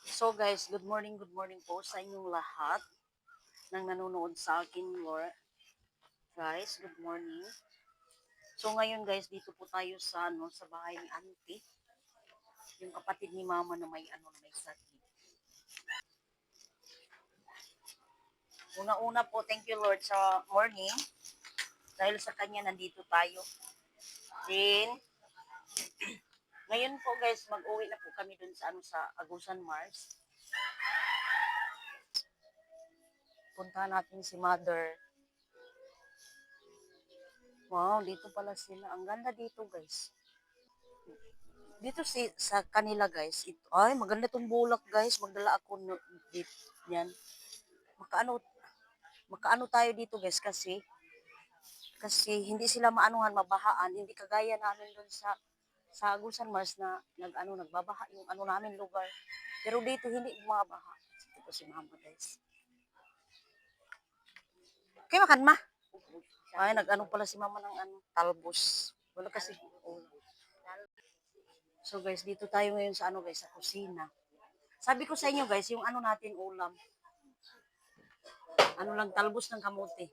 So guys, good morning po sa inyong lahat ng nanonood sa akin, Lord. Guys, good morning. So ngayon guys, dito po tayo sa sa bahay ni Auntie, yung kapatid ni Mama na may na may sakit. Una-una po, thank you Lord sa morning. Dahil sa kanya nandito tayo. Then ngayon po guys, mag-uwi na po kami dun sa sa Agusan Mars. Puntahan natin si Mother. Wow, dito pala sila. Ang ganda dito guys. Dito sa kanila guys, ay maganda tong bulak guys, magdala ako dito yan. Makaano makaano tayo dito guys kasi hindi sila maanuhan mabahaan, hindi kagaya namin doon sa Agusan Mars na nagbabaha yung namin lugar. Pero dito hindi bumabaha. Ito si Mama guys. Kaya makan ma. Ay pala si Mama ng talbos. Wala kasi So guys, dito tayo ngayon sa guys, sa kusina. Sabi ko sa inyo guys, yung natin ulam. Lang talbos ng kamote.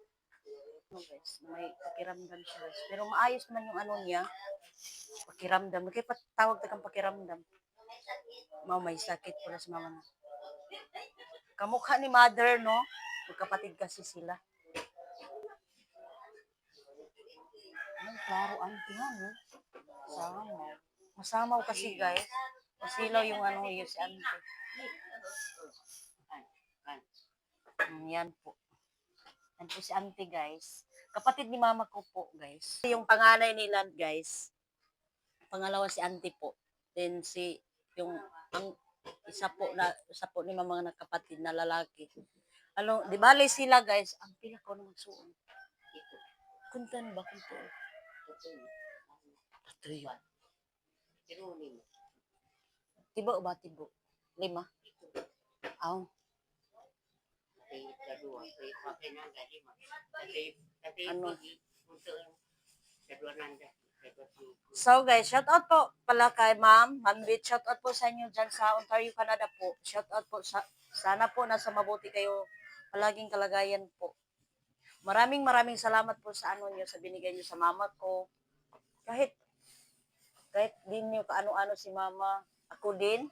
Guys, may pakiramdam siya guys. Pero maayos naman yung niya. Pakiramdam. Kaya patawag na kang pakiramdam. May sakit pala si Mama. Kamukha ni Mother, no? Magkapatid kasi sila. Ay, klaro, auntie nga, no? Samaw. Masamaw kasi guys. Masilaw yung yung si auntie. Yan po. Yan po si auntie guys. Kapatid ni Mama ko po guys. Yung panganay nila guys. Pangalawa si auntie po. Then isa po ni Mama na kapatid na lalaki. Di bale sila guys, ang pila ko nang magsuon. Kuntan ba kuntan? Ito yun. Tibo ba tibo? 5? Aw. So guys, shout out po pala kay Ma'am Bit. Shout out po sa inyo dyan sa Ontario, Canada po. Shout out po sana po nasa mabuti kayo palaging kalagayan po. Maraming salamat po sa niyo sa binigay niyo sa mama ko. Kahit din niyo kaano-ano si Mama, ako din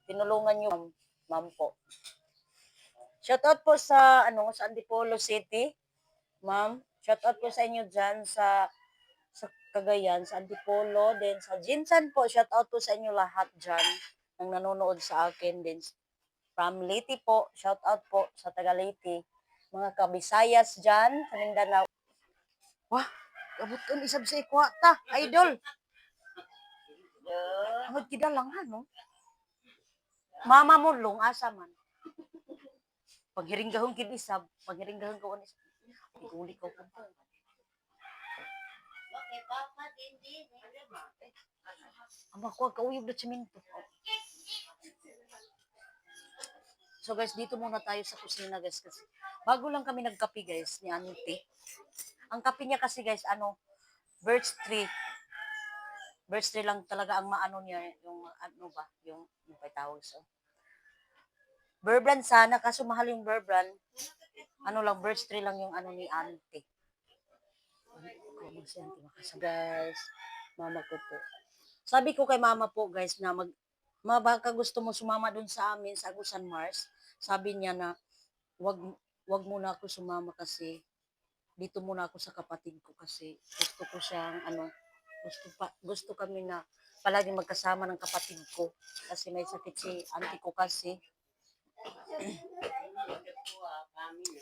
tinulungan niyo ma'am po. Shout out po sa sa Antipolo City. Ma'am, shout out po sa inyo diyan sa Cagayan, sa Antipolo, then sa Jinsan po, shout out po sa inyo lahat diyan nang nanonood sa akin din. From Leyte po, shout out po sa taga Leyte. Mga kabisayas diyan, sa Mindanao. Wah, abuton isab sa ikwata, idol. Agad kita lang no? Mama mo long asa man. Paghiringgahon kid isab, paghiringgahon ko onis. Iguli ko po. Okay, papa din. Aba ko kauyog na siminto. So guys, dito muna tayo sa kusina guys kasi bago lang kami nagkape guys ni Auntie. Ang kape niya kasi guys birch tree. Birch tree lang talaga ang maano niya yung yung tawag so. Bear brand sana kaso mahal yung bear brand. Lang birch tree lang yung ni Auntie. So guys, mama ko po. Sabi ko kay mama po guys na baka gusto mo sumama dun sa amin sa Agusan Mars. Sabi niya na wag muna ako sumama kasi dito muna ako sa kapatid ko kasi gusto ko siyang gusto kami na palagi magkasama ng kapatid ko kasi may sakit si auntie ko kasi.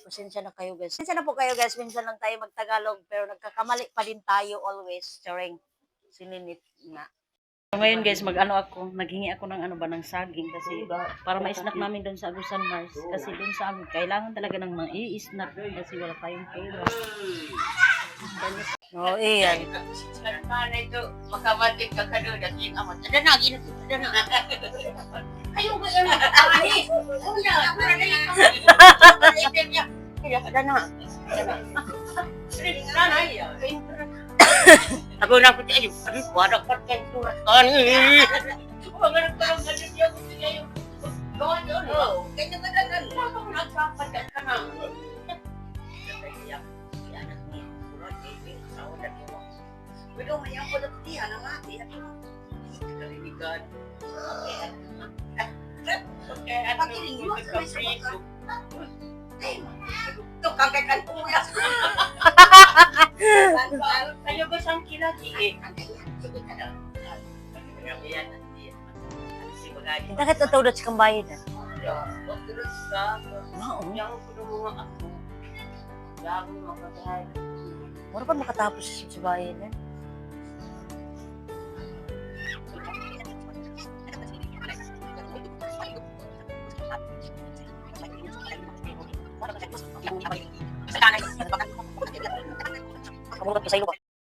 Pasensya na kayo guys. Pasensya na po kayo guys. Minsan lang tayo magtagalog pero nagkakamali pa din tayo always. Charing. Sininit na. So, ngayon guys, naghingi ako ng ng saging kasi para ma-snack namin doon sa Agusan Mars kasi doon sa amin kailangan talaga ng i-snack kasi wala tayong pera. Oh, iyan. Sana ito makamatik ka doon at yung amat. Ada na, ada na. Ayaw ba yan? Ay, una, para na yung ada na. Sabi na ko tayo, wala pa tayong surat. Ano? Mga nagparang ganun niya ko tayo. Ito, kagagan ko mula. Kayo ba siyang kilati eh? Kita ka tatawad sa kambayan na. Oo. Yang ko mga ako. Yang makatahay. Mura pa makatapos sa bayan na.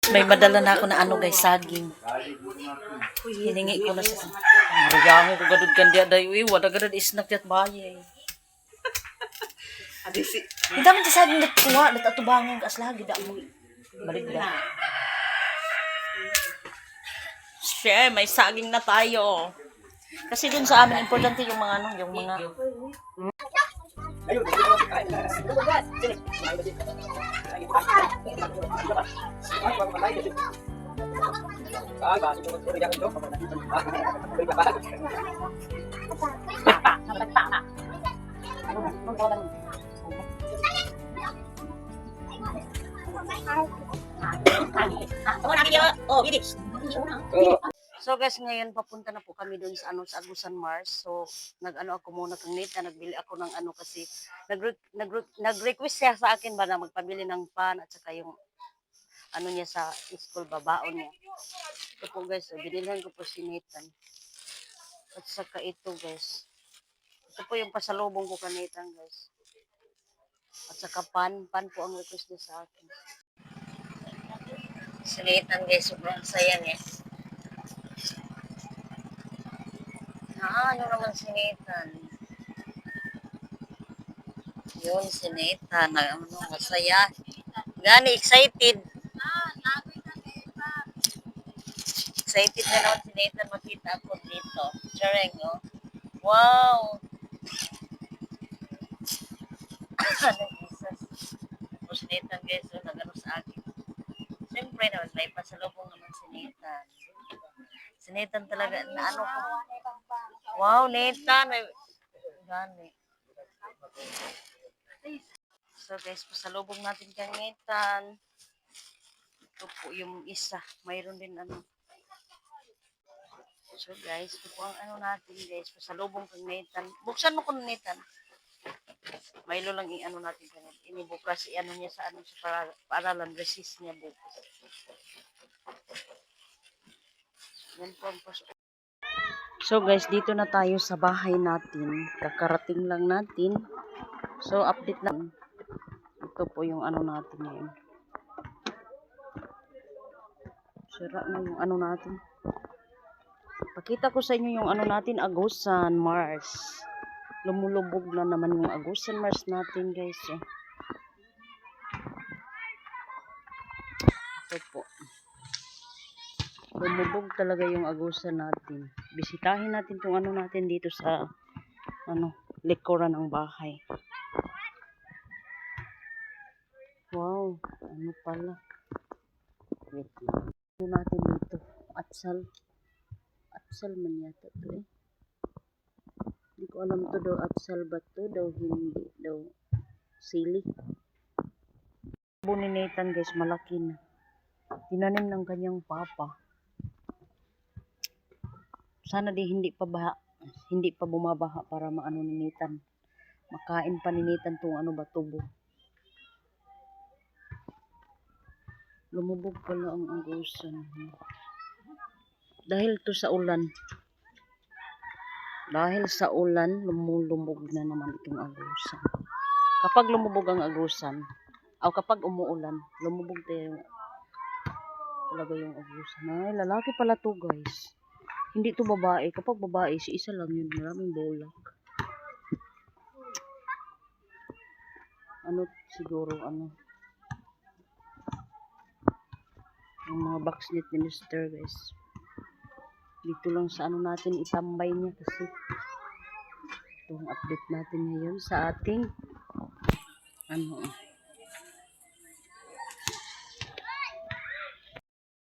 May madala na ako na ano guys, saging. Hiningi ko na sa mariyaho ko gadud kandiya dayo eh. Wala gadud isnak yat bayay. Adisi. Hindi man sa saging natuwa, natatubangan ka aslagi da mo. Maligda. Share, may saging na tayo. Kasi dun sa amin, importante yung mga ano, yung mga... So guys, ngayon papunta na po kami doon sa ano sa Agusan Mars. So nag-ano ako muna kang Nita, nagbili ako ng ano kasi nag-request siya sa akin ba na magpabili ng pan at saka yung ano niya sa school babaon niya. Ito po guys, so, binilhan ko po si Nathan. At saka ito guys. Ito po yung pasalubong ko kay Nathan guys. At saka pan po ang request niya sa akin. Si Nathan guys, sobrang saya niya. Ano naman si Nathan? Yun si Nathan, ano, masaya. Gani, excited. Excited na naman si Nathan makita ako dito. Chareng, oh. Wow! Ano, Jesus. Tapos Nathan guys, so, nag-ano sa akin. Siyempre naman, may pasalubong naman si Nathan. Si Nathan talaga, na ano ko. Wow, Nathan! May... Gani. So guys, pasalubong natin kay Nathan. Ito po yung isa. Mayroon din ano. So guys, ito po ang ano natin guys. Pasalubong kay Nathan. Buksan mo ko Nathan. Maylo lang i-ano natin kay Nathan. Inibukas, i-ano niya sa ano sa paralan. Resist niya bukas. Yan po ang pasalubong. So guys, dito na tayo sa bahay natin. Kakarating lang natin. So update lang. Ito po yung ano natin ngayon. Sira na yung ano natin. Pakita ko sa inyo yung ano natin, Agusan Mars. Lumulubog na naman yung Agusan Mars natin guys. Eh. Ito po. Lumubog talaga yung Agusan natin. Bisitahin natin tong ano natin dito sa ano, likuran ng bahay. Wow, ano pala. Wait lang. Ano natin dito? Atsal. Atsal man yata to eh. Hindi ko alam to daw atsal ba to daw hindi daw sili. Ni Nathan guys, malaki na. Tinanim ng kanyang papa. Sana di hindi pa bumabaha para maano ni Nathan. Makain pa ni Nathan tong ano ba tubo. Lumubog pala ang Agusan. Dahil to sa ulan. Dahil sa ulan, lumulubog na naman itong Agusan. Kapag lumubog ang Agusan, o kapag umuulan, lumubog talaga yung Agusan. Ay, lalaki pala to guys. Hindi to babae. Kapag babae, si isa lang yun. Maraming bulak. Ano siguro, ano. Yung mga boxnet ni Mr. guys. Dito lang sa ano natin itambay niya kasi itong update natin ngayon sa ating ano